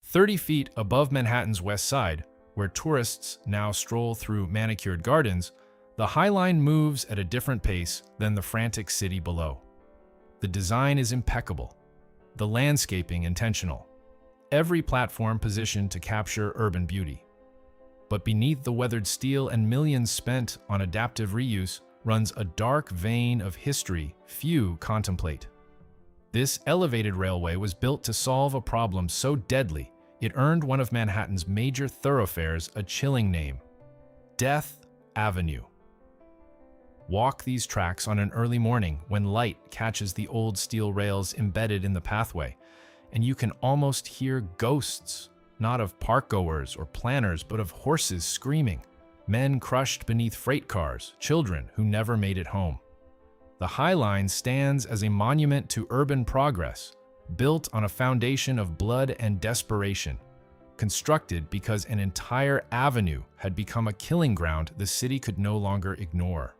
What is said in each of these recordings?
30 feet above Manhattan's West Side, where tourists now stroll through manicured gardens, the High Line moves at a different pace than the frantic city below. The design is impeccable, the landscaping intentional, every platform positioned to capture urban beauty. But beneath the weathered steel and millions spent on adaptive reuse runs a dark vein of history few contemplate. This elevated railway was built to solve a problem so deadly it earned one of Manhattan's major thoroughfares a chilling name: Death Avenue. Walk these tracks on an early morning when light catches the old steel rails embedded in the pathway, and you can almost hear ghosts, not of parkgoers or planners, but of horses screaming, men crushed beneath freight cars, children who never made it home. The High Line stands as a monument to urban progress, built on a foundation of blood and desperation, constructed because an entire avenue had become a killing ground the city could no longer ignore.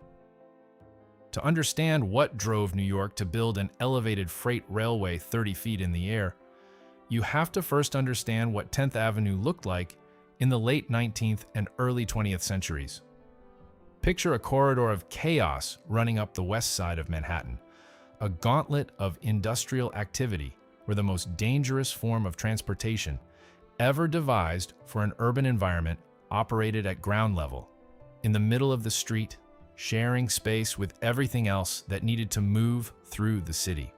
To understand what drove New York to build an elevated freight railway 30 feet in the air, you have to first understand what 10th Avenue looked like in the late 19th and early 20th centuries. Picture a corridor of chaos running up the west side of Manhattan, a gauntlet of industrial activity where the most dangerous form of transportation ever devised for an urban environment operated at ground level, in the middle of the street, sharing space with everything else that needed to move through the city.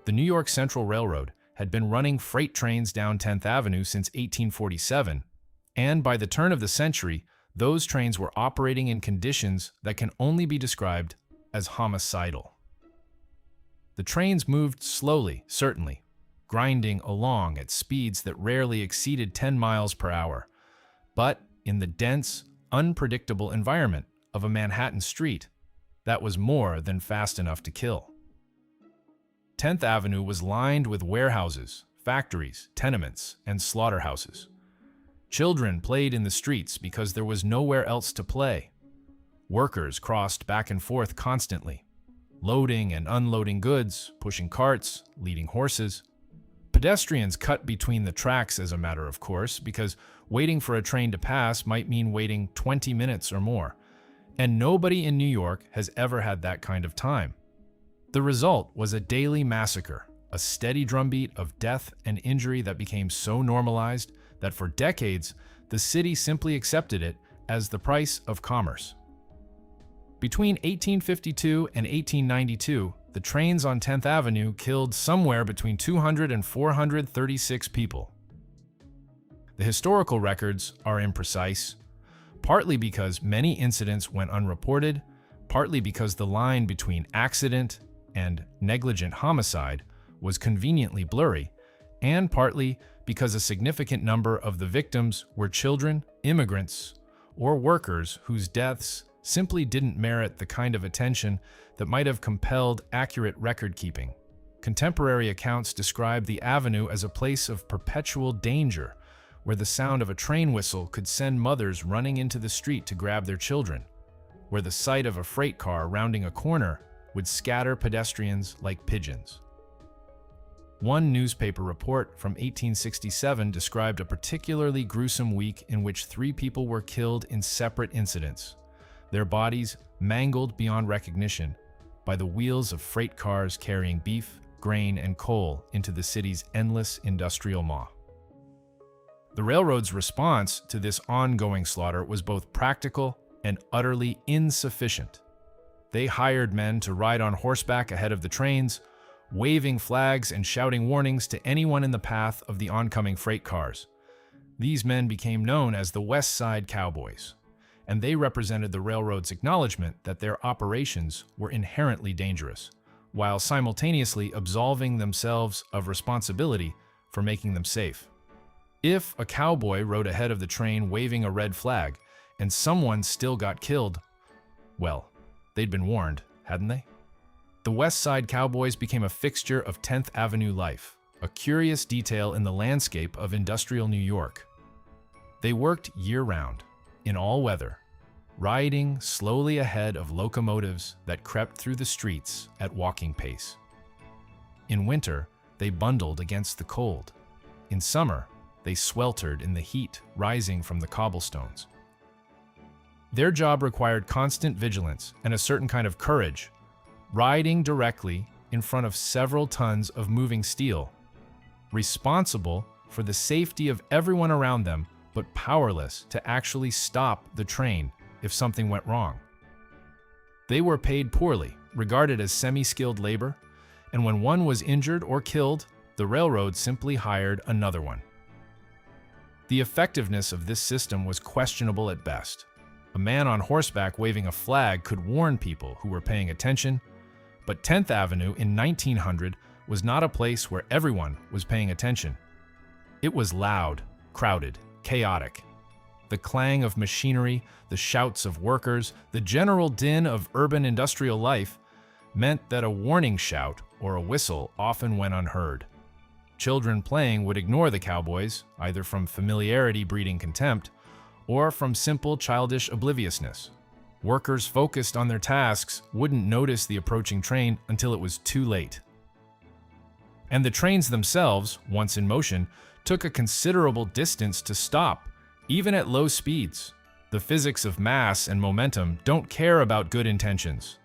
The New York Central Railroad had been running freight trains down 10th Avenue since 1847, and by the turn of the century, those trains were operating in conditions that can only be described as homicidal. The trains moved slowly, certainly, grinding along at speeds that rarely exceeded 10 miles per hour. But in the dense, unpredictable environment of a Manhattan street, that was more than fast enough to kill. 10th Avenue was lined with warehouses, factories, tenements, and slaughterhouses. Children played in the streets because there was nowhere else to play. Workers crossed back and forth constantly, loading and unloading goods, pushing carts, leading horses. Pedestrians cut between the tracks as a matter of course, because waiting for a train to pass might mean waiting 20 minutes or more, and nobody in New York has ever had that kind of time. The result was a daily massacre, a steady drumbeat of death and injury that became so normalized that for decades, the city simply accepted it as the price of commerce. Between 1852 and 1892, the trains on 10th Avenue killed somewhere between 200 and 436 people. The historical records are imprecise, partly because many incidents went unreported, partly because the line between accident and negligent homicide was conveniently blurry, and partly because a significant number of the victims were children, immigrants, or workers whose deaths simply didn't merit the kind of attention that might have compelled accurate record-keeping. Contemporary accounts describe the avenue as a place of perpetual danger, where the sound of a train whistle could send mothers running into the street to grab their children, where the sight of a freight car rounding a corner would scatter pedestrians like pigeons. One newspaper report from 1867 described a particularly gruesome week in which 3 people were killed in separate incidents, their bodies mangled beyond recognition by the wheels of freight cars carrying beef, grain, and coal into the city's endless industrial maw. The railroad's response to this ongoing slaughter was both practical and utterly insufficient. They hired men to ride on horseback ahead of the trains, waving flags and shouting warnings to anyone in the path of the oncoming freight cars. These men became known as the Westside Cowboys, and they represented the railroad's acknowledgement that their operations were inherently dangerous, while simultaneously absolving themselves of responsibility for making them safe. If a cowboy rode ahead of the train waving a red flag, and someone still got killed, well, they'd been warned, hadn't they? The Westside Cowboys became a fixture of 10th Avenue life, a curious detail in the landscape of industrial New York. They worked year-round, in all weather, riding slowly ahead of locomotives that crept through the streets at walking pace. In winter, they bundled against the cold, In summer, they sweltered in the heat rising from the cobblestones. Their job required constant vigilance and a certain kind of courage, riding directly in front of several tons of moving steel, responsible for the safety of everyone around them, but powerless to actually stop the train if something went wrong. They were paid poorly, regarded as semi-skilled labor, and when one was injured or killed, the railroad simply hired another one. The effectiveness of this system was questionable at best. A man on horseback waving a flag could warn people who were paying attention, but 10th Avenue in 1900 was not a place where everyone was paying attention. It was loud, crowded, chaotic. The clang of machinery, the shouts of workers, the general din of urban industrial life meant that a warning shout or a whistle often went unheard. Children playing would ignore the cowboys, either from familiarity breeding contempt, or from simple childish obliviousness. Workers focused on their tasks wouldn't notice the approaching train until it was too late. And the trains themselves, once in motion, took a considerable distance to stop, even at low speeds. The physics of mass and momentum don't care about good intentions.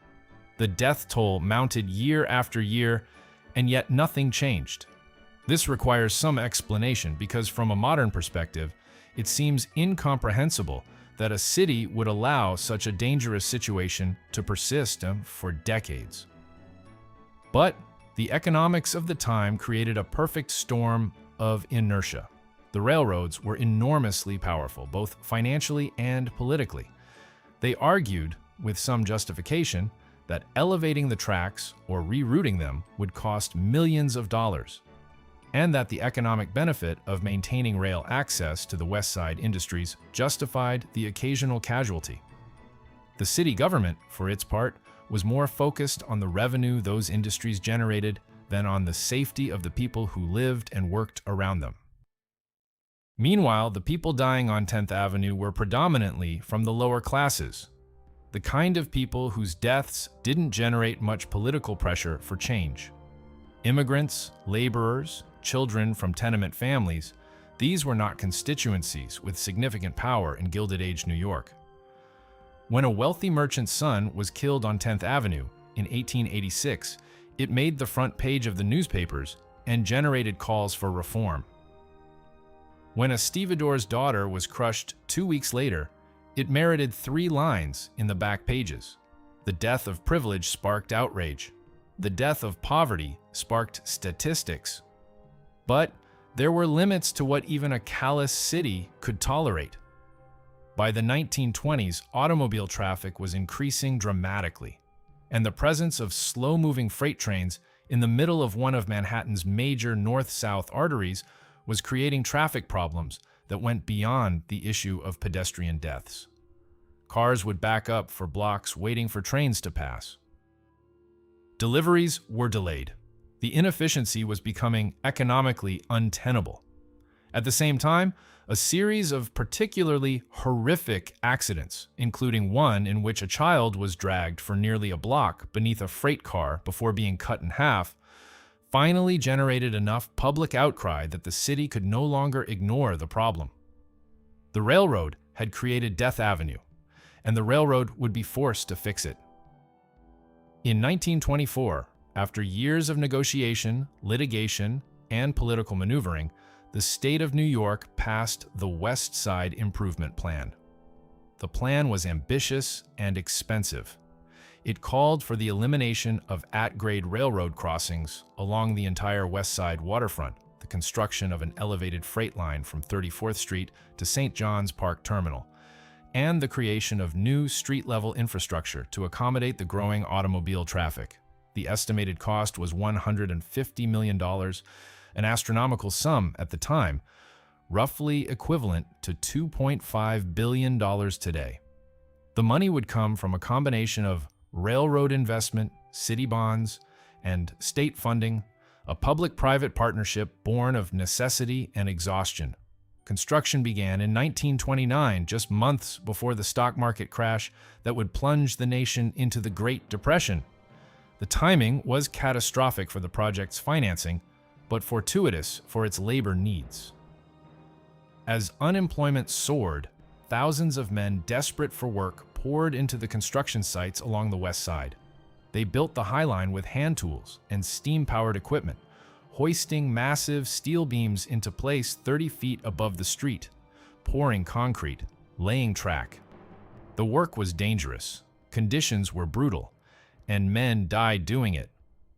The death toll mounted year after year, and yet nothing changed. This requires some explanation because from a modern perspective, it seems incomprehensible that a city would allow such a dangerous situation to persist for decades. But the economics of the time created a perfect storm of inertia. The railroads were enormously powerful, both financially and politically. They argued, with some justification, that elevating the tracks or rerouting them would cost millions of dollars, and that the economic benefit of maintaining rail access to the Westside industries justified the occasional casualty. The city government, for its part, was more focused on the revenue those industries generated than on the safety of the people who lived and worked around them. Meanwhile, the people dying on 10th Avenue were predominantly from the lower classes, the kind of people whose deaths didn't generate much political pressure for change. Immigrants, laborers, children from tenement families, these were not constituencies with significant power in Gilded Age New York. When a wealthy merchant's son was killed on 10th Avenue in 1886, it made the front page of the newspapers and generated calls for reform. When a stevedore's daughter was crushed 2 weeks later, it merited 3 lines in the back pages. The death of privilege sparked outrage. The death of poverty sparked statistics. But there were limits to what even a callous city could tolerate. By the 1920s, automobile traffic was increasing dramatically, and the presence of slow-moving freight trains in the middle of one of Manhattan's major north-south arteries was creating traffic problems that went beyond the issue of pedestrian deaths. Cars would back up for blocks waiting for trains to pass. Deliveries were delayed. The inefficiency was becoming economically untenable. At the same time, a series of particularly horrific accidents, including one in which a child was dragged for nearly a block beneath a freight car before being cut in half, finally generated enough public outcry that the city could no longer ignore the problem. The railroad had created Death Avenue, and the railroad would be forced to fix it. In 1924, after years of negotiation, litigation, and political maneuvering, the state of New York passed the Westside Improvement Plan. The plan was ambitious and expensive. It called for the elimination of at-grade railroad crossings along the entire West Side waterfront, the construction of an elevated freight line from 34th Street to St. John's Park Terminal, and the creation of new street-level infrastructure to accommodate the growing automobile traffic. The estimated cost was $150 million, an astronomical sum at the time, roughly equivalent to $2.5 billion today. The money would come from a combination of railroad investment, city bonds, and state funding, a public-private partnership born of necessity and exhaustion. Construction began in 1929, just months before the stock market crash that would plunge the nation into the Great Depression. The timing was catastrophic for the project's financing, but fortuitous for its labor needs. As unemployment soared, thousands of men desperate for work poured into the construction sites along the West Side. They built the High Line with hand tools and steam-powered equipment, hoisting massive steel beams into place 30 feet above the street, pouring concrete, laying track. The work was dangerous, conditions were brutal, and men died doing it,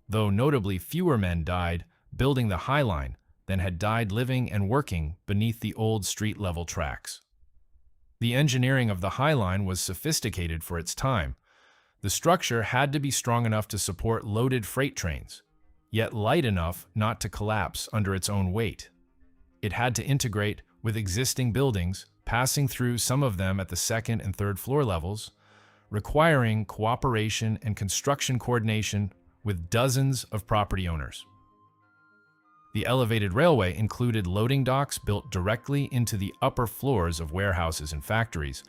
though notably fewer men died building the High Line than had died living and working beneath the old street-level tracks. The engineering of the High Line was sophisticated for its time. The structure had to be strong enough to support loaded freight trains, yet light enough not to collapse under its own weight. It had to integrate with existing buildings, passing through some of them at the second and third floor levels, requiring cooperation and construction coordination with dozens of property owners. The elevated railway included loading docks built directly into the upper floors of warehouses and factories,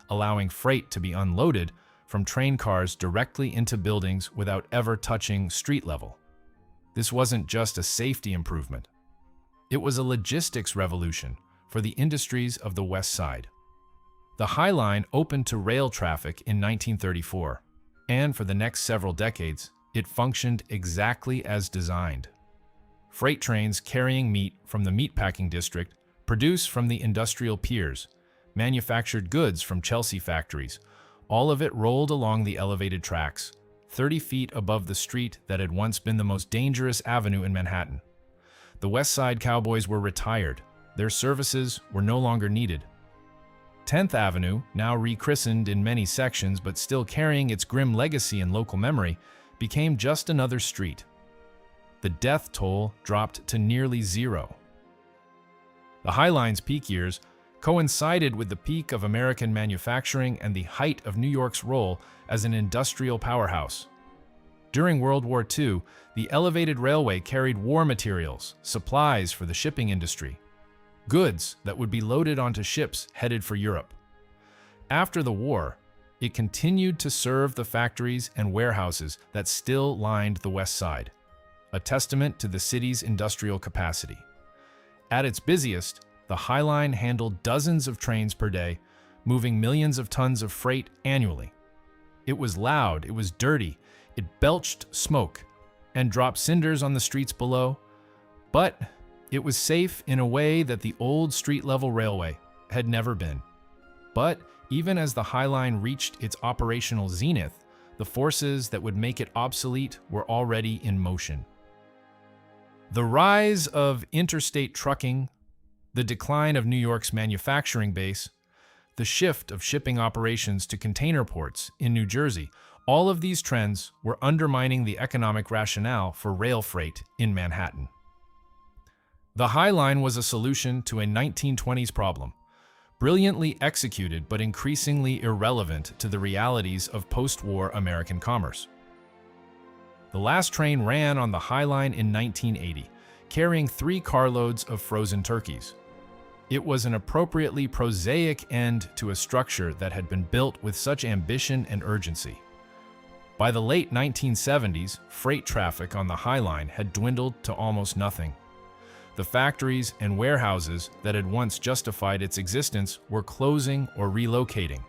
allowing freight to be unloaded from train cars directly into buildings without ever touching street level. This wasn't just a safety improvement. It was a logistics revolution for the industries of the West Side. The High Line opened to rail traffic in 1934, and for the next several decades, it functioned exactly as designed. Freight trains carrying meat from the meatpacking district, produce from the industrial piers, manufactured goods from Chelsea factories, all of it rolled along the elevated tracks, 30 feet above the street that had once been the most dangerous avenue in Manhattan. The Westside Cowboys were retired. Their services were no longer needed. 10th Avenue, now rechristened in many sections but still carrying its grim legacy in local memory, became just another street. The death toll dropped to nearly zero. The High Line's peak years coincided with the peak of American manufacturing and the height of New York's role as an industrial powerhouse. During World War II, the elevated railway carried war materials, supplies for the shipping industry, goods that would be loaded onto ships headed for Europe. After the war, it continued to serve the factories and warehouses that still lined the West Side, a testament to the city's industrial capacity. At its busiest, the High Line handled dozens of trains per day, moving millions of tons of freight annually. It was loud, it was dirty, it belched smoke, and dropped cinders on the streets below, but it was safe in a way that the old street-level railway had never been. But even as the High Line reached its operational zenith, the forces that would make it obsolete were already in motion. The rise of interstate trucking, the decline of New York's manufacturing base, the shift of shipping operations to container ports in New Jersey, all of these trends were undermining the economic rationale for rail freight in Manhattan. The High Line was a solution to a 1920s problem, brilliantly executed but increasingly irrelevant to the realities of post-war American commerce. The last train ran on the High Line in 1980, carrying 3 carloads of frozen turkeys. It was an appropriately prosaic end to a structure that had been built with such ambition and urgency. By the late 1970s, freight traffic on the High Line had dwindled to almost nothing. The factories and warehouses that had once justified its existence were closing or relocating.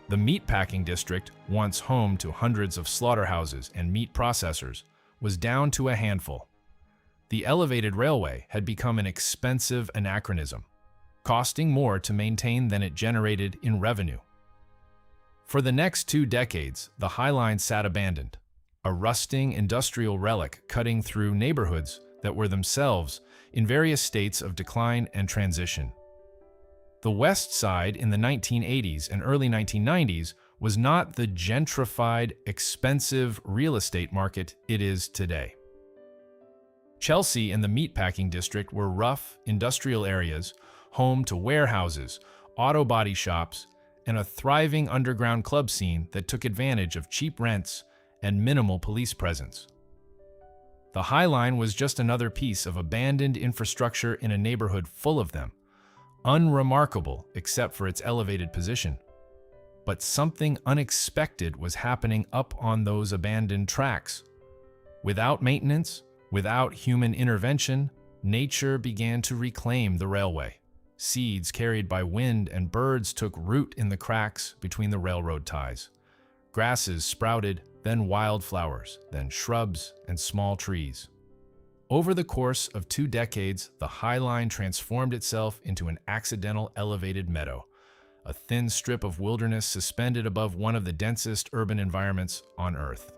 The meatpacking district, once home to hundreds of slaughterhouses and meat processors, was down to a handful. The elevated railway had become an expensive anachronism, costing more to maintain than it generated in revenue. For the next 2 decades, the High Line sat abandoned, a rusting industrial relic cutting through neighborhoods that were themselves in various states of decline and transition. The West Side in the 1980s and early 1990s was not the gentrified, expensive real estate market it is today. Chelsea and the meatpacking district were rough, industrial areas, home to warehouses, auto body shops, and a thriving underground club scene that took advantage of cheap rents and minimal police presence. The High Line was just another piece of abandoned infrastructure in a neighborhood full of them, unremarkable except for its elevated position. But something unexpected was happening up on those abandoned tracks. Without maintenance, Without human intervention, nature began to reclaim the railway. Seeds carried by wind and birds took root in the cracks between the railroad ties. Grasses sprouted, then wildflowers, then shrubs and small trees. Over the course of 2 decades, the High Line transformed itself into an accidental elevated meadow, a thin strip of wilderness suspended above one of the densest urban environments on Earth.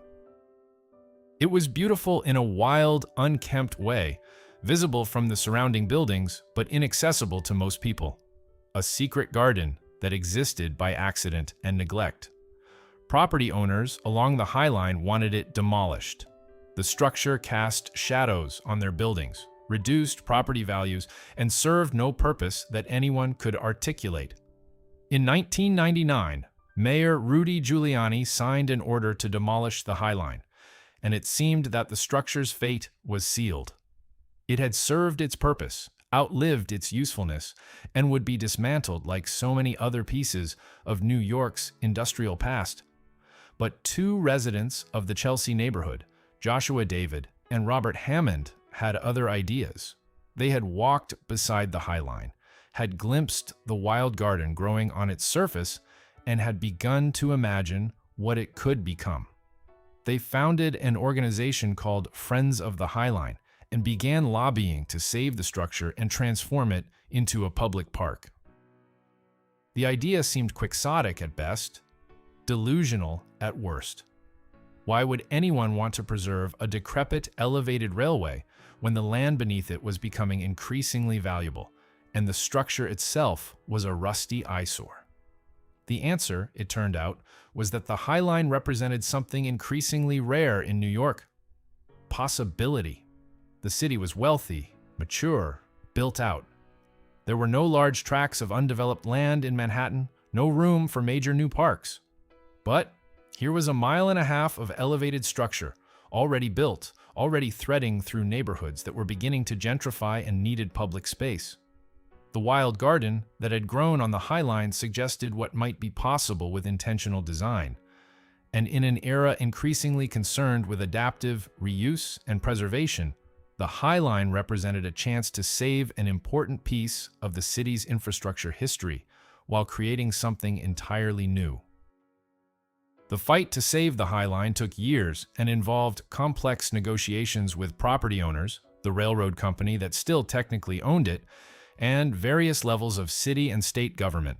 It was beautiful in a wild, unkempt way, visible from the surrounding buildings, but inaccessible to most people. A secret garden that existed by accident and neglect. Property owners along the High Line wanted it demolished. The structure cast shadows on their buildings, reduced property values, and served no purpose that anyone could articulate. In 1999, Mayor Rudy Giuliani signed an order to demolish the High Line, and it seemed that the structure's fate was sealed. It had served its purpose, outlived its usefulness, and would be dismantled like so many other pieces of New York's industrial past. But 2 residents of the Chelsea neighborhood, Joshua David and Robert Hammond, had other ideas. They had walked beside the High Line, had glimpsed the wild garden growing on its surface, and had begun to imagine what it could become. They founded an organization called Friends of the High Line and began lobbying to save the structure and transform it into a public park. The idea seemed quixotic at best, delusional at worst. Why would anyone want to preserve a decrepit, elevated railway when the land beneath it was becoming increasingly valuable, and the structure itself was a rusty eyesore? The answer, it turned out, was that the High Line represented something increasingly rare in New York: possibility. The city was wealthy, mature, built out. There were no large tracts of undeveloped land in Manhattan, no room for major new parks. But here was 1.5 miles of elevated structure, already built, already threading through neighborhoods that were beginning to gentrify and needed public space. The wild garden that had grown on the High Line suggested what might be possible with intentional design. And in an era increasingly concerned with adaptive reuse and preservation, the High Line represented a chance to save an important piece of the city's infrastructure history while creating something entirely new. The fight to save the High Line took years and involved complex negotiations with property owners, the railroad company that still technically owned it, and various levels of city and state government.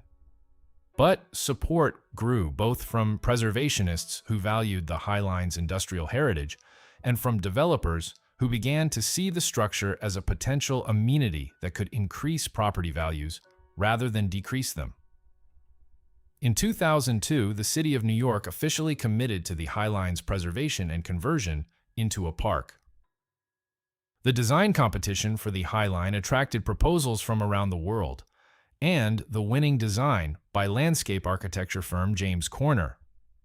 But support grew both from preservationists who valued the High Line's industrial heritage and from developers who began to see the structure as a potential amenity that could increase property values rather than decrease them. In 2002, the city of New York officially committed to the High Line's preservation and conversion into a park. The design competition for the High Line attracted proposals from around the world, and the winning design by landscape architecture firm James Corner.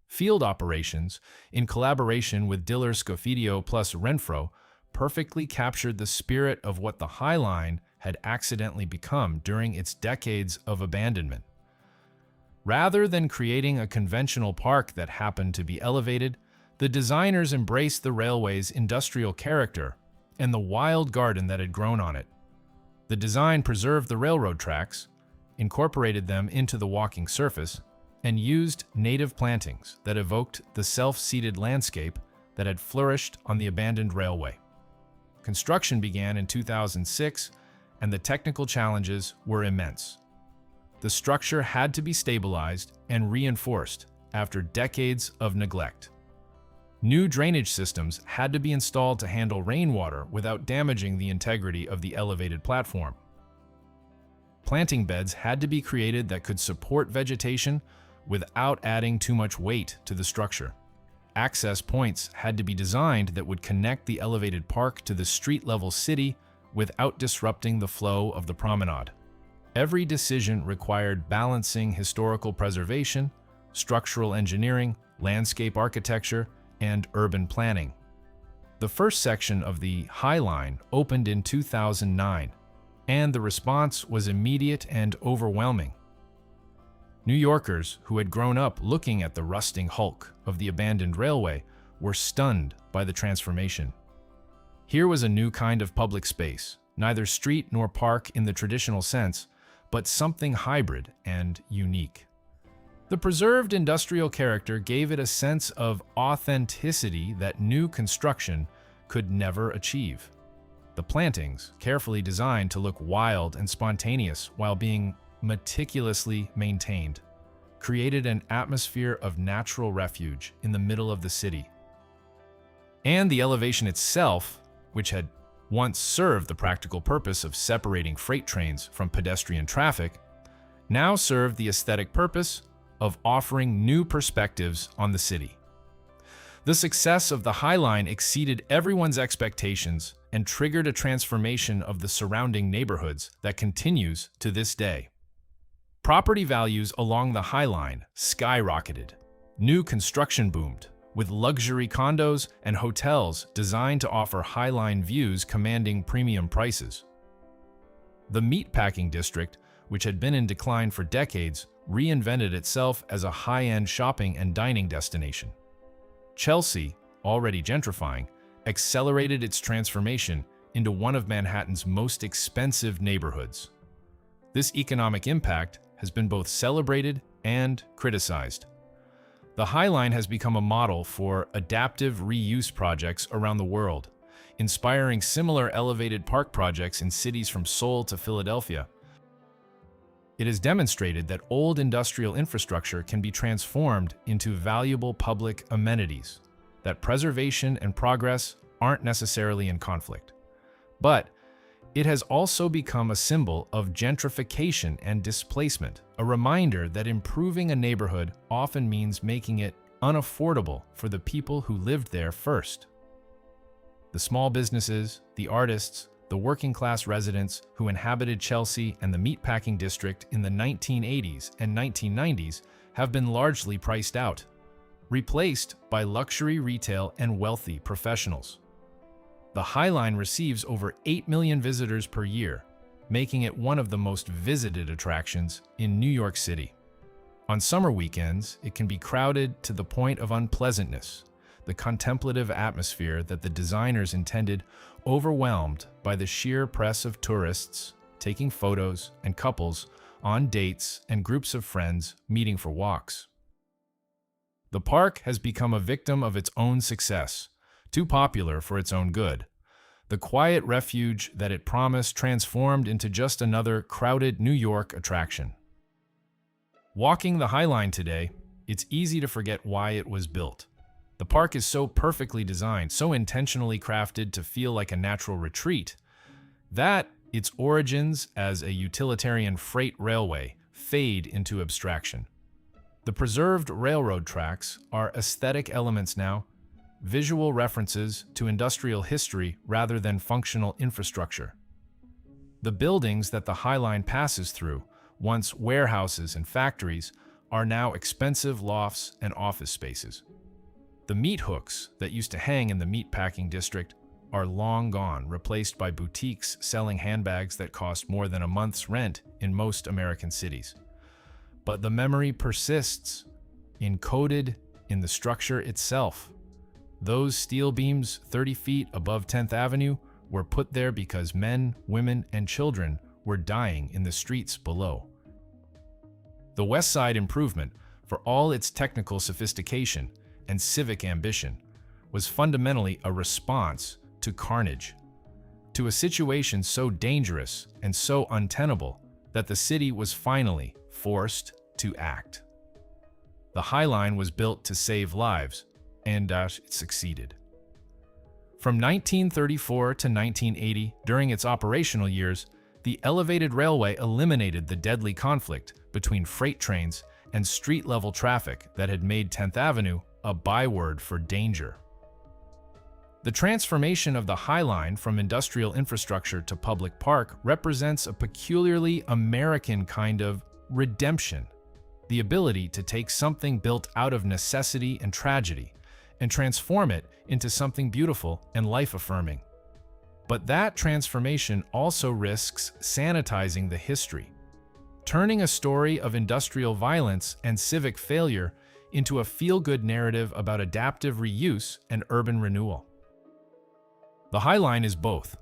Field operations, in collaboration with Diller Scofidio plus Renfro, perfectly captured the spirit of what the High Line had accidentally become during its decades of abandonment. Rather than creating a conventional park that happened to be elevated, the designers embraced the railway's industrial character and the wild garden that had grown on it. The design preserved the railroad tracks, incorporated them into the walking surface, and used native plantings that evoked the self-seated landscape that had flourished on the abandoned railway. Construction began in 2006, and the technical challenges were immense. The structure had to be stabilized and reinforced after decades of neglect. New drainage systems had to be installed to handle rainwater without damaging the integrity of the elevated platform. Planting beds had to be created that could support vegetation without adding too much weight to the structure. Access points had to be designed that would connect the elevated park to the street-level city without disrupting the flow of the promenade. Every decision required balancing historical preservation, structural engineering, landscape architecture, and urban planning. The first section of the High Line opened in 2009, and the response was immediate and overwhelming. New Yorkers who had grown up looking at the rusting hulk of the abandoned railway were stunned by the transformation. Here was a new kind of public space, neither street nor park in the traditional sense, but something hybrid and unique. The preserved industrial character gave it a sense of authenticity that new construction could never achieve. The plantings, carefully designed to look wild and spontaneous while being meticulously maintained, created an atmosphere of natural refuge in the middle of the city. And the elevation itself, which had once served the practical purpose of separating freight trains from pedestrian traffic, now served the aesthetic purpose of offering new perspectives on the city. The success of the High Line exceeded everyone's expectations and triggered a transformation of the surrounding neighborhoods that continues to this day. Property values along the High Line skyrocketed. New construction boomed, with luxury condos and hotels designed to offer High Line views commanding premium prices. The meatpacking district, which had been in decline for decades, reinvented itself as a high-end shopping and dining destination. Chelsea, already gentrifying, accelerated its transformation into one of Manhattan's most expensive neighborhoods. This economic impact has been both celebrated and criticized. The High Line has become a model for adaptive reuse projects around the world, inspiring similar elevated park projects in cities from Seoul to Philadelphia. It has demonstrated that old industrial infrastructure can be transformed into valuable public amenities, that preservation and progress aren't necessarily in conflict. But it has also become a symbol of gentrification and displacement, a reminder that improving a neighborhood often means making it unaffordable for the people who lived there first. The small businesses, the artists, the working-class residents who inhabited Chelsea and the meatpacking district in the 1980s and 1990s have been largely priced out, replaced by luxury retail and wealthy professionals. The High Line receives over 8 million visitors per year, making it one of the most visited attractions in New York City. On summer weekends, it can be crowded to the point of unpleasantness, the contemplative atmosphere that the designers intended overwhelmed by the sheer press of tourists taking photos and couples on dates and groups of friends meeting for walks. The park has become a victim of its own success, too popular for its own good. The quiet refuge that it promised transformed into just another crowded New York attraction. Walking the High Line today, it's easy to forget why it was built. The park is so perfectly designed, so intentionally crafted to feel like a natural retreat, that its origins as a utilitarian freight railway fade into abstraction. The preserved railroad tracks are aesthetic elements now, visual references to industrial history rather than functional infrastructure. The buildings that the High Line passes through, once warehouses and factories, are now expensive lofts and office spaces. The meat hooks that used to hang in the meatpacking district are long gone, replaced by boutiques selling handbags that cost more than a month's rent in most American cities. But the memory persists, encoded in the structure itself. Those steel beams 30 feet above 10th Avenue were put there because men, women, and children were dying in the streets below. The Westside improvement, for all its technical sophistication and civic ambition, was fundamentally a response to carnage, to a situation so dangerous and so untenable that the city was finally forced to act. The High Line was built to save lives, and it succeeded. From 1934 to 1980, during its operational years, the elevated railway eliminated the deadly conflict between freight trains and street-level traffic that had made 10th Avenue a byword for danger. The transformation of the High Line from industrial infrastructure to public park represents a peculiarly American kind of redemption, the ability to take something built out of necessity and tragedy and transform it into something beautiful and life-affirming. But that transformation also risks sanitizing the history, turning a story of industrial violence and civic failure into a feel-good narrative about adaptive reuse and urban renewal. The High Line is both.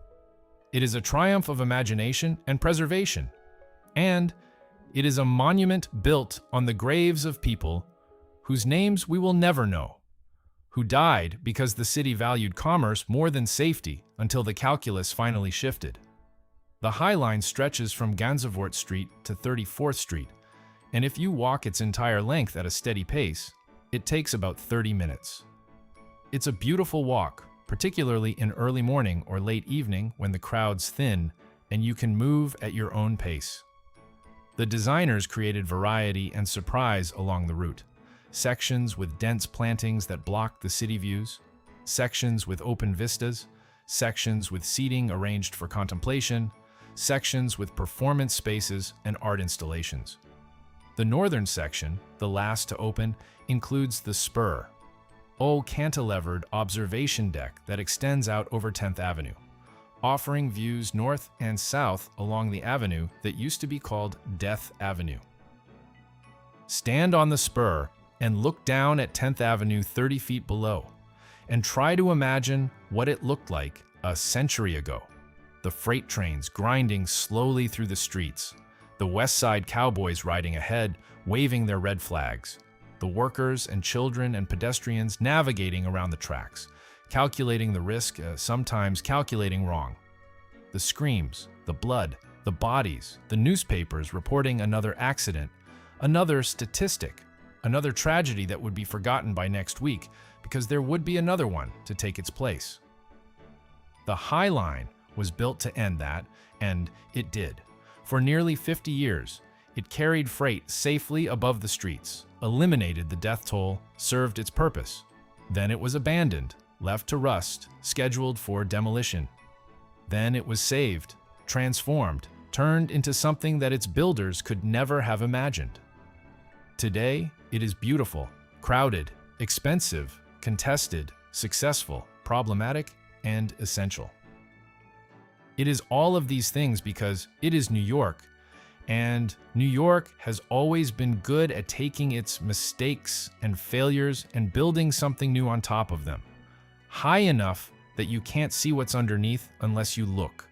It is a triumph of imagination and preservation, and it is a monument built on the graves of people whose names we will never know, who died because the city valued commerce more than safety until the calculus finally shifted. The High Line stretches from Gansevoort Street to 34th Street, and if you walk its entire length at a steady pace, it takes about 30 minutes. It's a beautiful walk, particularly in early morning or late evening when the crowds thin and you can move at your own pace. The designers created variety and surprise along the route. Sections with dense plantings that block the city views, sections with open vistas, sections with seating arranged for contemplation, sections with performance spaces and art installations. The northern section, the last to open, includes the spur, a cantilevered observation deck that extends out over 10th Avenue, offering views north and south along the avenue that used to be called Death Avenue. Stand on the spur and look down at 10th Avenue 30 feet below, and try to imagine what it looked like a century ago. The freight trains grinding slowly through the streets, the Westside Cowboys riding ahead, waving their red flags, the workers and children and pedestrians navigating around the tracks, calculating the risk, sometimes calculating wrong. The screams, the blood, the bodies, the newspapers reporting another accident, another statistic, another tragedy that would be forgotten by next week because there would be another one to take its place. The High Line was built to end that, and it did. For nearly 50 years, it carried freight safely above the streets, eliminated the death toll, served its purpose. Then it was abandoned, left to rust, scheduled for demolition. Then it was saved, transformed, turned into something that its builders could never have imagined. Today, it is beautiful, crowded, expensive, contested, successful, problematic, and essential. It is all of these things because it is New York, and New York has always been good at taking its mistakes and failures and building something new on top of them, high enough that you can't see what's underneath unless you look.